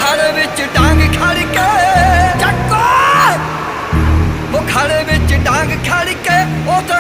खड़े विच डांग खड़ के चक्को वो खड़े विच डांग खड़ के ओ ते